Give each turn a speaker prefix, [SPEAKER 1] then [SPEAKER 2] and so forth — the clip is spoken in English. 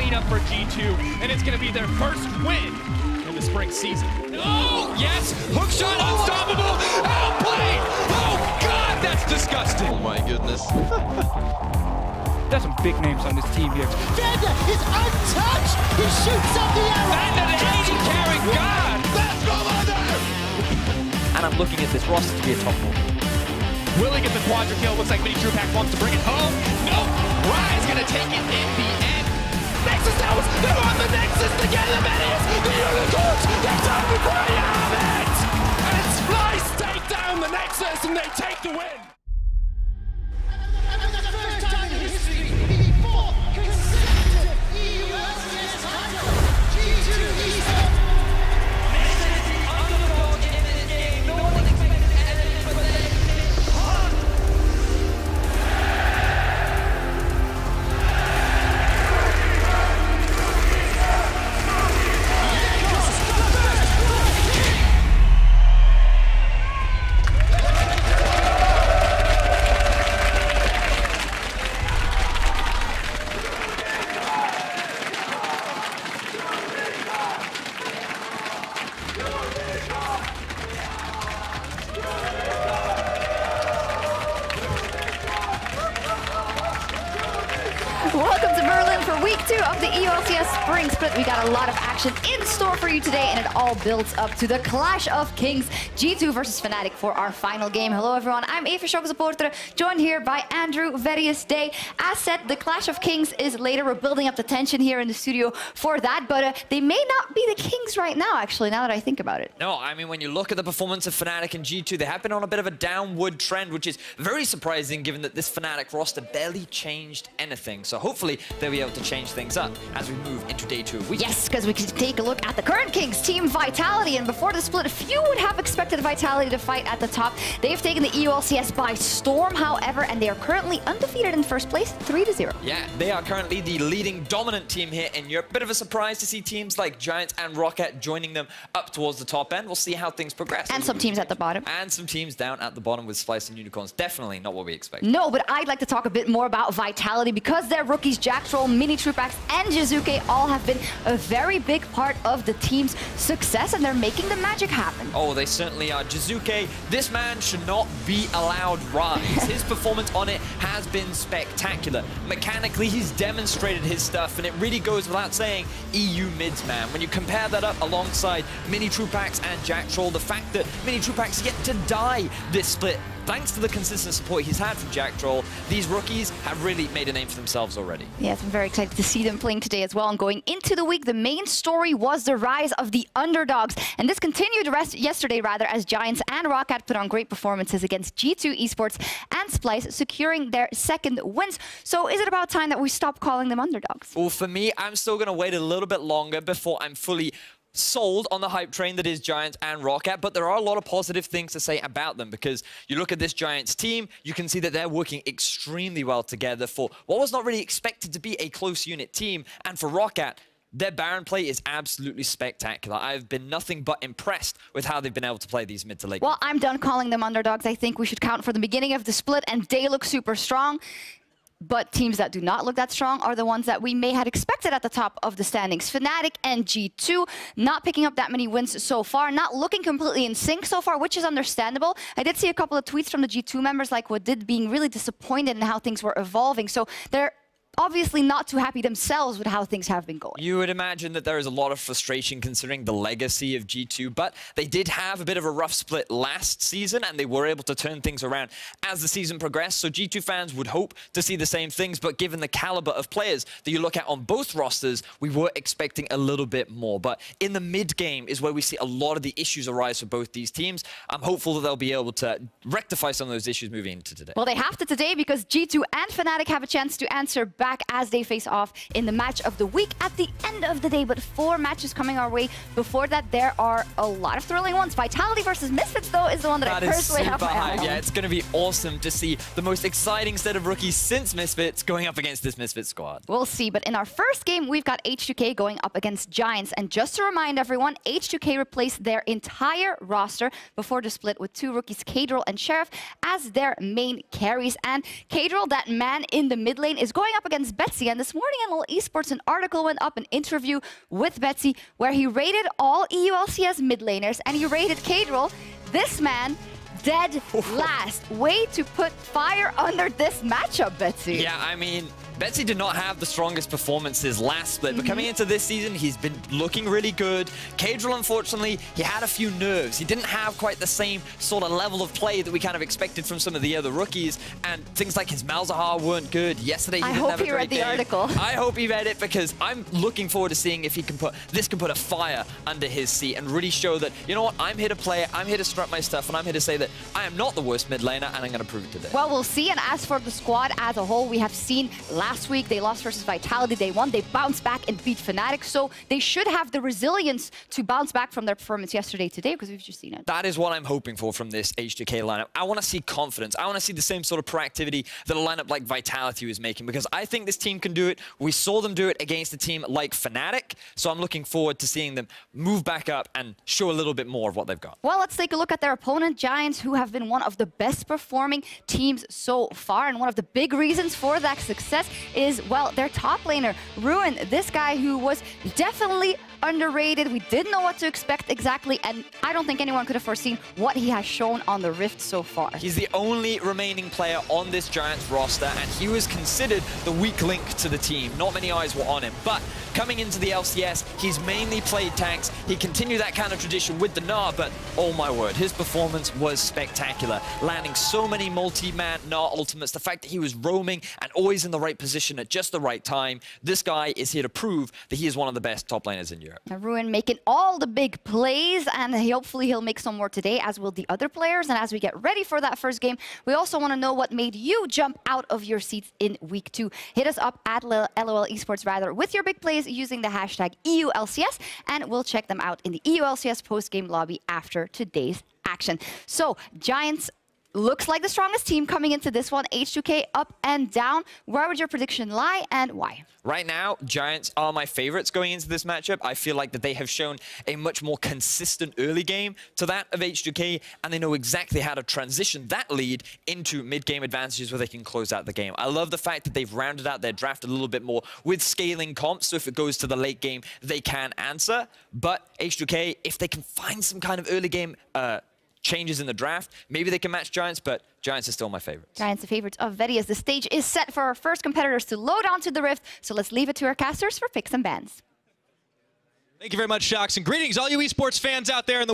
[SPEAKER 1] cleanup for G2, and it's going to be their first win in the spring season. Oh, yes! Hookshot unstoppable! Outplayed! Oh, God, that's disgusting!
[SPEAKER 2] Oh, my goodness.
[SPEAKER 3] There's some big names on this team here.
[SPEAKER 4] Vanda is untouched! He shoots up the arrow!
[SPEAKER 1] Vanda the 80 carry, God!
[SPEAKER 4] Let's go, Vanda!
[SPEAKER 3] And I'm looking at this roster to be a top 4.
[SPEAKER 1] Will he get the quadra kill? Looks like Mini Trupac wants to bring it home. Nope! Rye's gonna take it in the end. Nexus knows! They're on the Nexus to get the Menace! The Unicorns! They're done before you have it! And Splice take down the Nexus and they take the win!
[SPEAKER 5] Welcome to Berlin for week 2 of the LCS Spring Split. We got a lot of action in store for you today, and it all builds up to the Clash of Kings, G2 versus Fnatic for our final game. Hello everyone, I'm EpicSkillshot supporter, joined here by Andrew Various Day. As said, the Clash of Kings is later. We're building up the tension here in the studio for that, but they may not be the Kings right now, actually, now that I think about it.
[SPEAKER 6] No, I mean, when you look at the performance of Fnatic and G2, they have been on a bit of a downward trend, which is very surprising given that this Fnatic roster barely changed anything. So hopefully they'll be able to change things up as we move into day 2 of week.
[SPEAKER 5] Yes, because we can take a look at the current Kings, Team Vitality, and before the split, few would have expected Vitality to fight at the top. They've taken the EULCS by storm, however, and they are currently undefeated in first place, 3-0.
[SPEAKER 6] Yeah, they are currently the leading dominant team here in Europe. Bit of a surprise to see teams like Giants and Rocket joining them up towards the top end. We'll see how things progress.
[SPEAKER 5] And some teams at the bottom.
[SPEAKER 6] And some teams down at the bottom with Splice and Unicorns. Definitely not what we expect.
[SPEAKER 5] No, but I'd like to talk a bit more about Vitality because their rookies, Jacktroll, Mini Trupax, and Jizuke all have been a very big part of the team's success, and they're making the magic happen.
[SPEAKER 6] Oh, they certainly are. Jizuke, this man should not be allowed rise. His performance on it has been spectacular. Mechanically, he's demonstrated his stuff, and it really goes without saying, EU mids, man. When you compare that up alongside Mini Trupax and Jacktroll, the fact that Mini Trupax yet to die this split, thanks to the consistent support he's had from Jacktroll, these rookies have really made a name for themselves already.
[SPEAKER 5] Yes, I'm very excited to see them playing today as well. And going into the week, the main story was the rise of the underdogs. And this continued yesterday, as Giants and Rocket put on great performances against G2 Esports and Splice, securing their second wins. So is it about time that we stop calling them underdogs?
[SPEAKER 6] Well, for me, I'm still going to wait a little bit longer before I'm fully sold on the hype train that is Giants and Rocket, but there are a lot of positive things to say about them because you look at this Giants team, you can see that they're working extremely well together for what was not really expected to be a close unit team, and for Rocket, their Baron play is absolutely spectacular. I've been nothing but impressed with how they've been able to play these mid to late.
[SPEAKER 5] Well, I'm done calling them underdogs. I think we should count for the beginning of the split, and they look super strong. But teams that do not look that strong are the ones that we may have expected at the top of the standings. Fnatic and G2 not picking up that many wins so far, not looking completely in sync so far, which is understandable. I did see a couple of tweets from the G2 members like Wadid being really disappointed in how things were evolving. So they're obviously not too happy themselves with how things have been going.
[SPEAKER 6] You would imagine that there is a lot of frustration considering the legacy of G2, but they did have a bit of a rough split last season, and they were able to turn things around as the season progressed. So G2 fans would hope to see the same things, but given the caliber of players that you look at on both rosters, we were expecting a little bit more. But in the mid game is where we see a lot of the issues arise for both these teams. I'm hopeful that they'll be able to rectify some of those issues moving into today.
[SPEAKER 5] Well, they have to today because G2 and Fnatic have a chance to answer back as they face off in the match of the week at the end of the day. But 4 matches coming our way. Before that, there are a lot of thrilling ones. Vitality versus Misfits, though, is the one that I personally have my eye on.
[SPEAKER 6] Yeah, it's going to be awesome to see the most exciting set of rookies since Misfits going up against this Misfits squad.
[SPEAKER 5] We'll see. But in our first game, we've got H2K going up against Giants. And just to remind everyone, H2K replaced their entire roster before the split with 2 rookies, Kadril and Sheriff, as their main carries. And Kadril, that man in the mid lane, is going up against Betsy. And this morning in Esports, an article went up, an interview with Betsy, where he rated all EU LCS mid laners, and he rated Kadril, this man, dead last. Way to put fire under this matchup, Betsy.
[SPEAKER 6] Yeah, I mean, Betsy did not have the strongest performances last split, but coming into this season, he's been looking really good. Kadril, unfortunately, he had a few nerves. He didn't have quite the same sort of level of play that we kind of expected from some of the other rookies, and things like his Malzahar weren't good. Yesterday,
[SPEAKER 5] I hope he read the article.
[SPEAKER 6] I hope he read it, because I'm looking forward to seeing if he can put a fire under his seat and really show that, you know what, I'm here to play, I'm here to strut my stuff, and I'm here to say that I am not the worst mid laner, and I'm going to prove it today.
[SPEAKER 5] Well, we'll see. And as for the squad as a whole, we have seen last week they lost versus Vitality. They won. They bounced back and beat Fnatic. So they should have the resilience to bounce back from their performance yesterday today, because we've just seen it. That
[SPEAKER 6] is what I'm hoping for from this H2K lineup. I want to see confidence. I want to see the same sort of proactivity that a lineup like Vitality was making, because I think this team can do it. We saw them do it against a team like Fnatic. So I'm looking forward to seeing them move back up and show a little bit more of what they've got.
[SPEAKER 5] Well, let's take a look at their opponent, Giants, who have been one of the best performing teams so far. And one of the big reasons for that success is, well, their top laner, Ruin, this guy who was definitely underrated. We didn't know what to expect exactly, and I don't think anyone could have foreseen what he has shown on the Rift so far.
[SPEAKER 6] He's the only remaining player on this Giants roster, and he was considered the weak link to the team. Not many eyes were on him, but coming into the LCS, he's mainly played tanks. He continued that kind of tradition with the Gnar, but oh my word, his performance was spectacular. Landing so many multi-man Gnar ultimates, the fact that he was roaming and always in the right position at just the right time. This guy is here to prove that he is one of the best top laners in Europe.
[SPEAKER 5] Ruin making all the big plays, and hopefully he'll make some more today, as will the other players. And as we get ready for that first game, we also want to know what made you jump out of your seats in week 2. Hit us up at LOL Esports with your big plays using the hashtag EULCS, and we'll check them out in the EULCS post-game lobby after today's action. So, Giants looks like the strongest team coming into this one. H2K up and down. Where would your prediction lie, and why?
[SPEAKER 6] Right now, Giants are my favorites going into this matchup. I feel like that they have shown a much more consistent early game to that of H2K, and they know exactly how to transition that lead into mid-game advantages where they can close out the game. I love the fact that they've rounded out their draft a little bit more with scaling comps, so if it goes to the late game, they can answer. But H2K, if they can find some kind of early game changes in the draft, maybe they can match Giants, but Giants are still my favorites.
[SPEAKER 5] Giants, the favorites of Vetty, as the stage is set for our first competitors to load onto the Rift. So let's leave it to our casters for picks and bans.
[SPEAKER 2] Thank you very much, Shox, and greetings all you esports fans out there in the